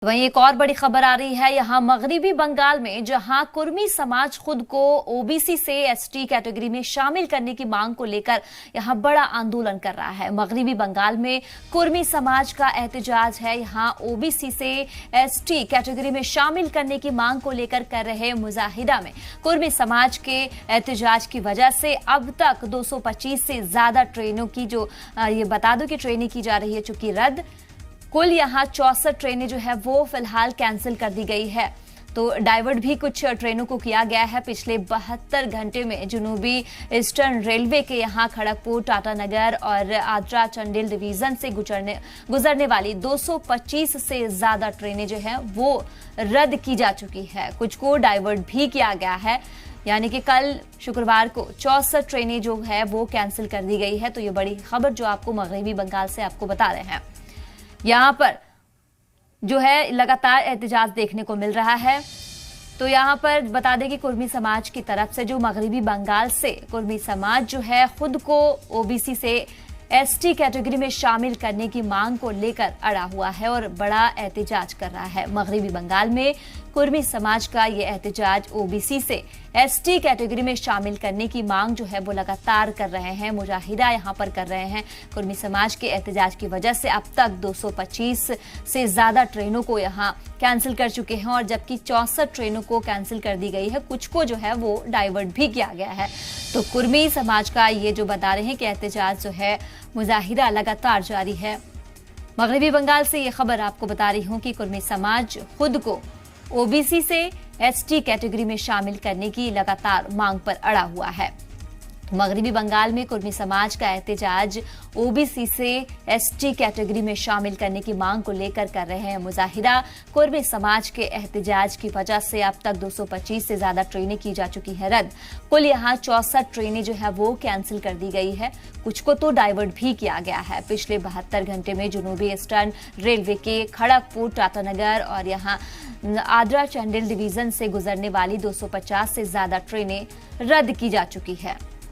वहीं एक और बड़ी खबर आ रही है यहां मगरिबी बंगाल में, जहां कुर्मी समाज खुद को ओबीसी से एसटी कैटेगरी में शामिल करने की मांग को लेकर यहां बड़ा आंदोलन कर रहा है। मगरिबी बंगाल में कुर्मी समाज का एहतजाज है। यहां ओबीसी से एसटी कैटेगरी में शामिल करने की मांग को लेकर कर रहे मुजाहिदा में कुर्मी समाज के एहतजाज की वजह से अब तक 225 से ज्यादा ट्रेनों की ये बता दो कि ट्रेनें की जा रही है चूंकि रद्द। कुल यहां 64 ट्रेनें जो है वो फिलहाल कैंसिल कर दी गई है। तो डाइवर्ट भी कुछ ट्रेनों को किया गया है। पिछले 72 घंटे में जुनूबी ईस्टर्न रेलवे के यहां खड़गपुर, टाटानगर और आद्रा चंडील डिवीजन से गुजरने वाली 225 से ज्यादा ट्रेनें जो है वो रद्द की जा चुकी है। कुछ को डाइवर्ट भी किया गया है, यानी कि कल शुक्रवार को 64 ट्रेनें जो है वो कैंसिल कर दी गई है। तो ये बड़ी खबर जो आपको मगरिबी बंगाल से आपको बता रहे हैं। यहां पर जो है लगातार एहतजाज देखने को मिल रहा है। तो यहां पर बता दें कि कुर्मी समाज की तरफ से जो मगरिबी बंगाल से कुर्मी समाज जो है खुद को ओबीसी से एसटी कैटेगरी में शामिल करने की मांग को लेकर अड़ा हुआ है और बड़ा एहतजाज कर रहा है। मगरिबी बंगाल में कुर्मी समाज का ये एहतजाज ओबीसी से एसटी कैटेगरी में शामिल करने की मांग जो है वो लगातार कर रहे हैं, मुजाहिदा यहां पर कर रहे हैं। कुर्मी समाज के एहतजाज की वजह से अब तक 225 से ज्यादा ट्रेनों को यहां कैंसिल कर चुके हैं और जबकि 64 ट्रेनों को कैंसिल कर दी गई है। कुछ को जो है वो डाइवर्ट भी किया गया है। तो कुर्मी समाज का ये जो बता रहे हैं कि एहतजाज जो है मुजाहिदा लगातार जारी है। मगरिबी बंगाल से ये खबर आपको बता रही हूं कि कुर्मी समाज खुद को ओबीसी से एसटी कैटेगरी में शामिल करने की लगातार मांग पर अड़ा हुआ है। मगरिबी बंगाल में कुर्मी समाज का एहतजाज ओबीसी से एसटी कैटेगरी में शामिल करने की मांग को लेकर कर रहे हैं मुजाहिदा। कुर्मी समाज के एहतजाज की वजह से अब तक 225 से ज्यादा ट्रेनें की जा चुकी है रद्द। कुल यहां 64 ट्रेनें जो है वो कैंसिल कर दी गई है। कुछ को तो डाइवर्ट भी किया गया है। पिछले 72 घंटे में जुनूबी ईस्टर्न रेलवे के खड़गपुर, टाटानगर और यहां आद्रा चंडील डिवीजन से गुजरने वाली 250 से ज्यादा ट्रेनें रद्द की जा चुकी है।